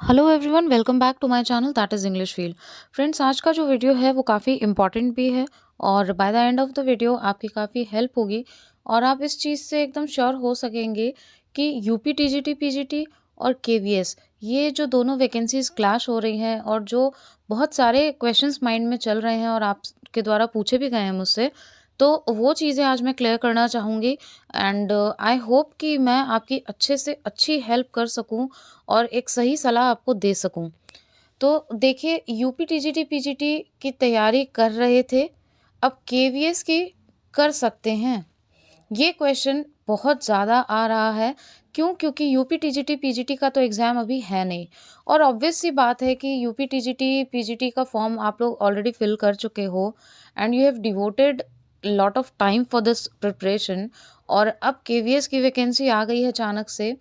Hello everyone, welcome back to my channel that is English feel. Friends, आज का जो video है वो काफ़ी इंपॉर्टेंट भी है और by the end of the video आपकी काफ़ी हेल्प होगी और आप इस चीज़ से एकदम श्योर हो सकेंगे कि यूपी टीजीटी पीजीटी और केवीएस ये जो दोनों वैकेंसीज क्लैश हो रही हैं और जो बहुत सारे क्वेश्चंस माइंड में चल रहे हैं और आपके द्वारा पूछे भी गए हैं मुझसे, तो वो चीज़ें आज मैं क्लियर करना चाहूँगी। एंड आई होप कि मैं आपकी अच्छे से अच्छी हेल्प कर सकूँ और एक सही सलाह आपको दे सकूँ। तो देखिए, यूपी टीजीटी पीजीटी की तैयारी कर रहे थे, अब केवीएस की कर सकते हैं? ये क्वेश्चन बहुत ज़्यादा आ रहा है। क्यों? क्योंकि यूपी टीजीटी पीजीटी का तो एग्ज़ाम अभी है नहीं और ऑब्वियस सी बात है कि यूपी टीजीटी पीजीटी का फॉर्म आप लोग ऑलरेडी फिल कर चुके हो and you have devoted lot of time for this preparation और अब केवीएस की वैकेंसी आ गई है अचानक से।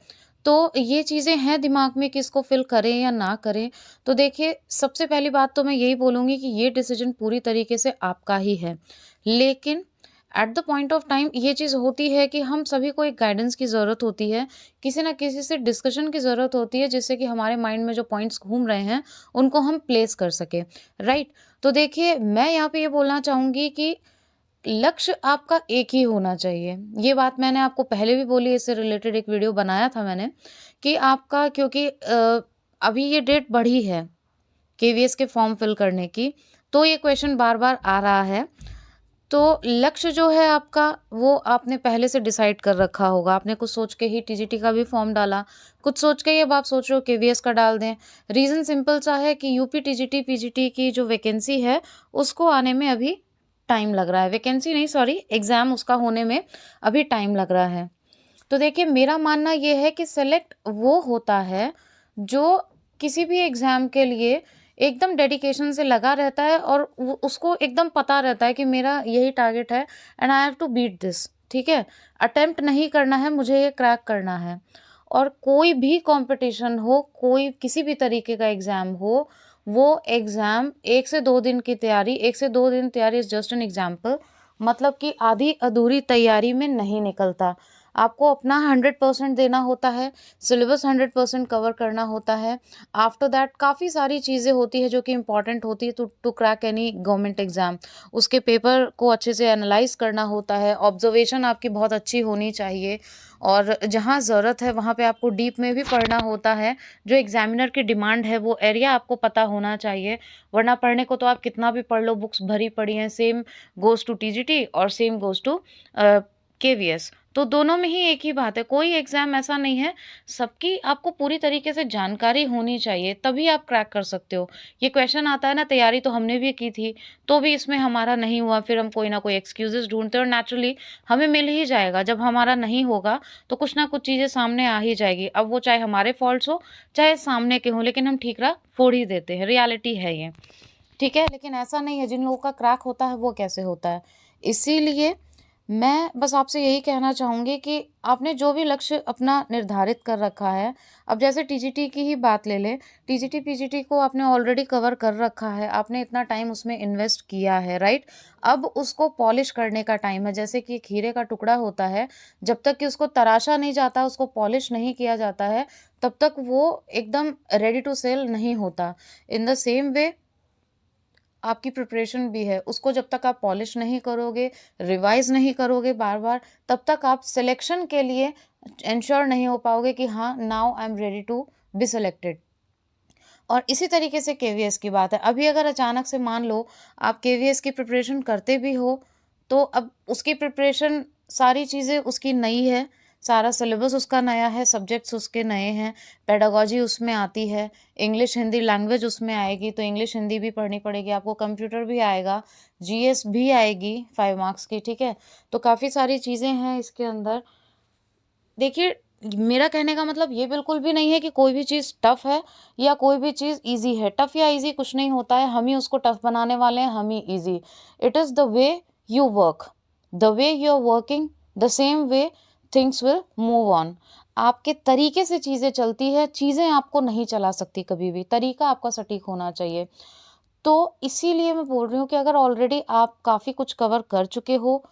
तो ये चीज़ें हैं दिमाग में कि इसको फिल करें या ना करें। तो देखिए, सबसे पहली बात तो मैं यही बोलूँगी कि ये डिसीजन पूरी तरीके से आपका ही है। लेकिन at the point of time ये चीज़ होती है कि हम सभी को एक गाइडेंस की ज़रूरत होती है, किसी न किसी से डिस्कशन की ज़रूरत होती है जिससे कि हमारे माइंड में जो पॉइंट्स घूम रहे हैं, उनको हम प्लेस कर सकें, राइट? तो देखिए, मैं यहाँ पे ये बोलना चाहूँगी कि लक्ष्य आपका एक ही होना चाहिए। ये बात मैंने आपको पहले भी बोली, इससे रिलेटेड एक वीडियो बनाया था मैंने कि आपका क्योंकि अभी ये डेट बढ़ी है केवीएस के फॉर्म फिल करने की, तो ये क्वेश्चन बार-बार आ रहा है। तो लक्ष्य जो है आपका, वो आपने पहले से डिसाइड कर रखा होगा। आपने कुछ सोच के ही टीजीटी का भी फॉर्म डाला, कुछ सोच के ही अब आप सोच रहे हो केवीएस का डाल दें। रीज़न सिंपल सा है कि यूपी टीजीटी पीजीटी की जो वैकेंसी है, उसको आने में अभी टाइम लग रहा है। वैकेंसी नहीं, सॉरी, एग्ज़ाम उसका होने में अभी टाइम लग रहा है। तो देखिए, मेरा मानना ये है कि सेलेक्ट वो होता है जो किसी भी एग्ज़ाम के लिए एकदम डेडिकेशन से लगा रहता है और वो उसको एकदम पता रहता है कि मेरा यही टारगेट है and I have to beat this, ठीक है? अटेम्प्ट नहीं करना है, मुझे ये क्रैक करना है। और कोई भी कॉम्पिटिशन हो, कोई किसी भी तरीके का एग्ज़ाम हो, वो एग्ज़ाम 1 से 2 दिन की तैयारी, 1 से 2 दिन तैयारी इज़ जस्ट एन एग्ज़ाम्पल, मतलब कि आधी अधूरी तैयारी में नहीं निकलता। आपको अपना 100% देना होता है, सिलेबस 100% कवर करना होता है। आफ्टर दैट काफ़ी सारी चीज़ें होती हैं जो कि इम्पॉर्टेंट होती है to crack any government exam. उसके पेपर को अच्छे से एनालाइज़ करना होता है, ऑब्ज़र्वेशन आपकी बहुत अच्छी होनी चाहिए और जहाँ ज़रूरत है वहाँ पे आपको डीप में भी पढ़ना होता है। जो एग्ज़ामिनर की डिमांड है वो एरिया आपको पता होना चाहिए, वरना पढ़ने को तो आप कितना भी पढ़ लो, बुक्स भरी पड़ी हैं। सेम गोज़ टू टीजीटी और सेम गोज़ टू केवीएस। तो दोनों में ही एक ही बात है, कोई एग्ज़ाम ऐसा नहीं है, सबकी आपको पूरी तरीके से जानकारी होनी चाहिए, तभी आप क्रैक कर सकते हो। ये क्वेश्चन आता है ना, तैयारी तो हमने भी की थी, तो भी इसमें हमारा नहीं हुआ, फिर हम कोई ना कोई एक्सक्यूज़ेज़ ढूँढते हैं और नेचुरली हमें मिल ही जाएगा। जब हमारा नहीं होगा, तो कुछ ना कुछ चीज़ें सामने आ ही जाएगी। अब वो चाहे हमारे फ़ॉल्ट्स हो, चाहे सामने के हों, लेकिन हम ठीक राह फोड़ ही देते हैं, रियलिटी है ये। ठीक है? लेकिन ऐसा नहीं है, जिन लोगों का क्रैक होता है, वो कैसे होता है? इसीलिए मैं बस आपसे यही कहना चाहूँगी कि आपने जो भी लक्ष्य अपना निर्धारित कर रखा है, अब जैसे टीजीटी की ही बात ले लें, टीजीटी पीजीटी को आपने ऑलरेडी कवर कर रखा है, आपने इतना टाइम उसमें इन्वेस्ट किया है, राइट? अब उसको पॉलिश करने का टाइम है, जैसे कि खीरे का टुकड़ा होता है, जब तक कि उसको तराशा नहीं जाता, उसको पॉलिश नहीं किया जाता है, तब तक वो एकदम रेडी टू सेल नहीं होता। इन द सेम वे आपकी प्रिपरेशन भी है, उसको जब तक आप पॉलिश नहीं करोगे, रिवाइज़ नहीं करोगे बार-बार, तब तक आप सिलेक्शन के लिए एंश्योर नहीं हो पाओगे कि हाँ, now I am ready to be selected. और इसी तरीके से केवीएस की बात है। अभी अगर अचानक से मान लो आप केवीएस की प्रिपरेशन करते भी हो, तो अब उसकी प्रिपरेशन सारी चीज़ें उसकी नई है, सारा सिलेबस उसका नया है, सब्जेक्ट्स उसके नए हैं, पेडागॉजी उसमें आती है, इंग्लिश हिंदी लैंग्वेज उसमें आएगी, तो इंग्लिश हिंदी भी पढ़नी पड़ेगी आपको, कंप्यूटर भी आएगा, जीएस भी आएगी 5 मार्क्स की, ठीक है? तो काफ़ी सारी चीज़ें हैं इसके अंदर। देखिए, मेरा कहने का मतलब ये बिल्कुल भी नहीं है कि कोई भी चीज़ टफ़ है या कोई भी चीज़ ईज़ी है। टफ़ या ईज़ी कुछ नहीं होता है, हम ही उसको टफ़ बनाने वाले हैं, हम ही easy. It is the way you work, the way you are working, the same way things will move on. आपके तरीके से चीज़ें चलती है, चीज़ें आपको नहीं चला सकती कभी भी, तरीका आपका सटीक होना चाहिए। तो इसीलिए मैं बोल रही हूँ कि अगर ऑलरेडी आप काफ़ी कुछ कवर कर चुके हो,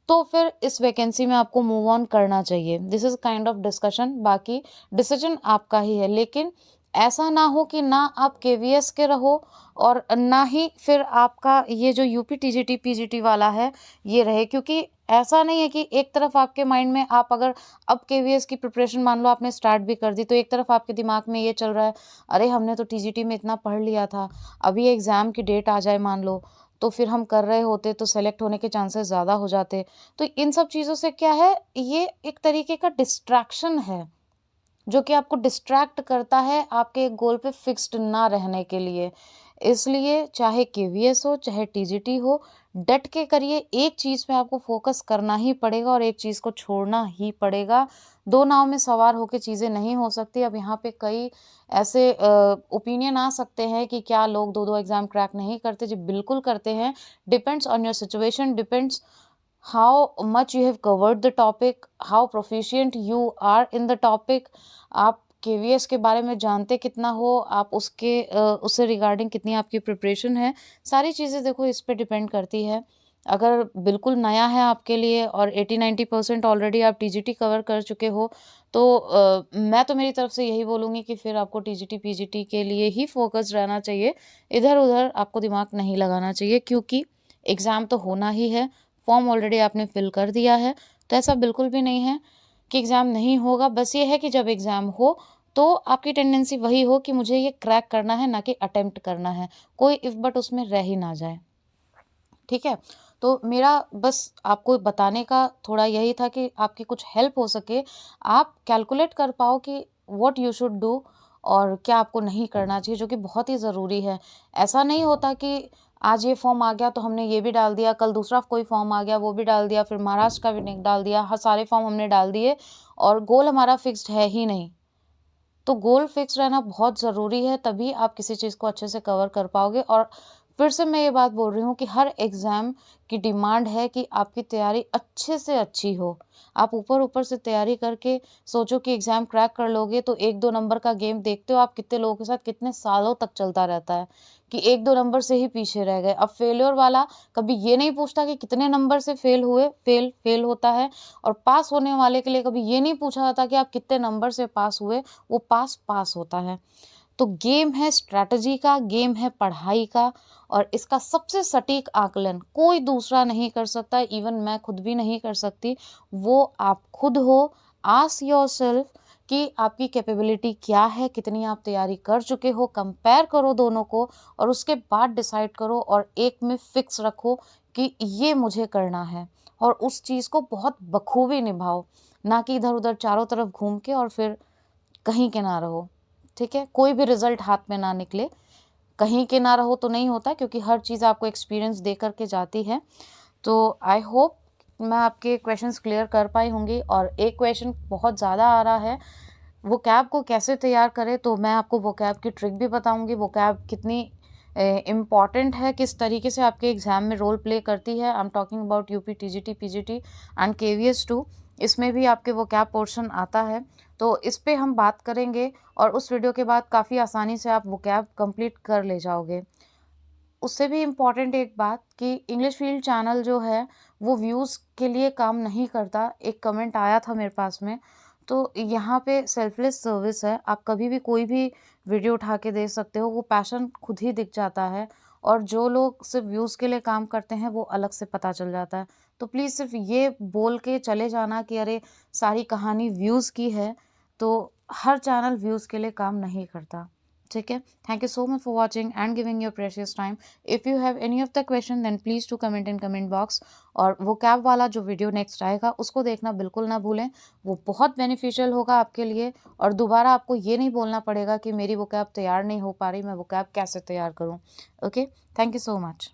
तो फिर इस वैकेंसी में आपको मूव ऑन करना चाहिए। This is kind of discussion, बाकी डिसीजन आपका ही है। लेकिन ऐसा ना हो कि ना आप केवीएस के रहो और ना ही फिर आपका ये जो यूपी टीजीटी पीजीटी वाला है ये रहे, क्योंकि ऐसा नहीं है कि एक तरफ आपके माइंड में आप अगर अब केवीएस की प्रिपरेशन मान लो आपने स्टार्ट भी कर दी, तो एक तरफ आपके दिमाग में ये चल रहा है, अरे हमने तो टीजीटी में इतना पढ़ लिया था, अभी एग्ज़ाम की डेट आ जाए मान लो, तो फिर हम कर रहे होते तो सेलेक्ट होने के चांसेस ज़्यादा हो जाते। तो इन सब चीज़ों से क्या है, ये एक तरीके का डिस्ट्रैक्शन है जो कि आपको डिस्ट्रैक्ट करता है आपके एक गोल पे फिक्स्ड ना रहने के लिए। इसलिए चाहे केवीएस हो, चाहे टीजीटी हो, डट के करिए, एक चीज़ पे आपको फ़ोकस करना ही पड़ेगा और एक चीज़ को छोड़ना ही पड़ेगा। 2 नाव में सवार होके चीज़ें नहीं हो सकती। अब यहाँ पे कई ऐसे ओपिनियन आ सकते हैं कि क्या लोग 2-2 एग्ज़ाम क्रैक नहीं करते? जी, बिल्कुल करते हैं। Depends on your situation, depends how much you have covered the topic, how proficient you are in the topic, आप केवीएस के बारे में जानते कितना हो, आप उससे रिगार्डिंग कितनी आपकी प्रिपरेशन है, सारी चीज़ें देखो इस पे डिपेंड करती है। अगर बिल्कुल नया है आपके लिए और 80-90% ऑलरेडी आप टीजीटी कवर कर चुके हो, तो मैं तो मेरी तरफ से यही बोलूँगी कि फिर आपको टीजीटी पीजीटी के लिए ही फोकस रहना चाहिए, इधर-उधर आपको दिमाग नहीं लगाना चाहिए, क्योंकि एग्ज़ाम तो होना ही है। फॉर्म ऑलरेडी आपने फिल कर दिया है, तो ऐसा बिल्कुल भी नहीं है कि एग्ज़ाम नहीं होगा। बस ये है कि जब एग्ज़ाम हो, तो आपकी टेंडेंसी वही हो कि मुझे ये क्रैक करना है, ना कि अटेम्प्ट करना है। कोई इफ़ बट उसमें रह ही ना जाए। ठीक है? तो मेरा बस आपको बताने का थोड़ा यही था कि आपकी कुछ हेल्प हो सके, आप कैलकुलेट कर पाओ कि व्हाट यू शुड डू और क्या आपको नहीं करना चाहिए, जो कि बहुत ही ज़रूरी है। ऐसा नहीं होता कि आज ये फॉर्म आ गया तो हमने ये भी डाल दिया, कल दूसरा कोई फॉर्म आ गया वो भी डाल दिया, फिर महाराष्ट्र का भी डाल दिया, हाँ, सारे फॉर्म हमने डाल दिए और गोल हमारा फिक्स्ड है ही नहीं। तो गोल फिक्स रहना बहुत ज़रूरी है, तभी आप किसी चीज़ को अच्छे से कवर कर पाओगे। और फिर से मैं ये बात बोल रही हूँ कि हर एग्ज़ाम की डिमांड है कि आपकी तैयारी अच्छे से अच्छी हो। आप ऊपर-ऊपर से तैयारी करके सोचो कि एग्ज़ाम क्रैक कर लोगे, तो 1-2 नंबर का गेम देखते हो आप कितने लोगों के साथ कितने सालों तक चलता रहता है कि 1-2 नंबर से ही पीछे रह गए। अब फेल्योर वाला कभी ये नहीं पूछता कि कितने नंबर से फेल हुए, फेल होता है, और पास होने वाले के लिए कभी ये नहीं पूछा जाता कि आप कितने नंबर से पास हुए, वो पास होता है। तो गेम है स्ट्रैटेजी का, गेम है पढ़ाई का, और इसका सबसे सटीक आकलन कोई दूसरा नहीं कर सकता, इवन मैं खुद भी नहीं कर सकती। वो आप खुद हो। आस्क योरसेल्फ कि आपकी कैपेबिलिटी क्या है, कितनी आप तैयारी कर चुके हो, कंपेयर करो दोनों को और उसके बाद डिसाइड करो और एक में फिक्स रखो कि ये मुझे करना है, और उस चीज़ को बहुत बखूबी निभाओ, ना कि इधर-उधर चारों तरफ घूम के और फिर कहीं के ना रहो। ठीक है? कोई भी रिज़ल्ट हाथ में ना निकले। कहीं के ना रहो तो नहीं होता, क्योंकि हर चीज़ आपको एक्सपीरियंस दे कर के जाती है। तो आई होप मैं आपके क्वेश्चंस क्लियर कर पाई होंगी। और एक क्वेश्चन बहुत ज़्यादा आ रहा है, वोकैब को कैसे तैयार करें, तो मैं आपको वोकैब की ट्रिक भी बताऊँगी। वोकैब कितनी इम्पॉर्टेंट है, किस तरीके से आपके एग्ज़ाम में रोल प्ले करती है। I am talking about UP, TGT, PGT and KVS too. इसमें भी आपके वोकैब पोर्शन आता है, तो इस पे हम बात करेंगे और उस वीडियो के बाद काफ़ी आसानी से आप वोकैब कंप्लीट कर ले जाओगे। उससे भी इम्पॉर्टेंट एक बात कि इंग्लिश फील्ड चैनल जो है वो व्यूज़ के लिए काम नहीं करता। एक कमेंट आया था मेरे पास में, तो यहाँ पे सेल्फलेस सर्विस है। आप कभी भी कोई भी वीडियो उठा के दे सकते हो, वो पैशन खुद ही दिख जाता है। और जो लोग सिर्फ व्यूज़ के लिए काम करते हैं वो अलग से पता चल जाता है। तो प्लीज़ सिर्फ ये बोल के चले जाना कि अरे सारी कहानी व्यूज़ की है, तो हर चैनल व्यूज़ के लिए काम नहीं करता। ठीक है? Thank you so much for watching and giving your precious time. If you have any of the question then please to comment in comment box. और वोकैब वाला जो वीडियो नेक्स्ट आएगा उसको देखना बिल्कुल ना भूलें, वो बहुत बेनिफिशियल होगा आपके लिए। और दोबारा आपको ये नहीं बोलना पड़ेगा कि मेरी वोकैब तैयार नहीं हो पा रही, मैं वोकैब कैसे तैयार करूँ। Okay, thank you so much.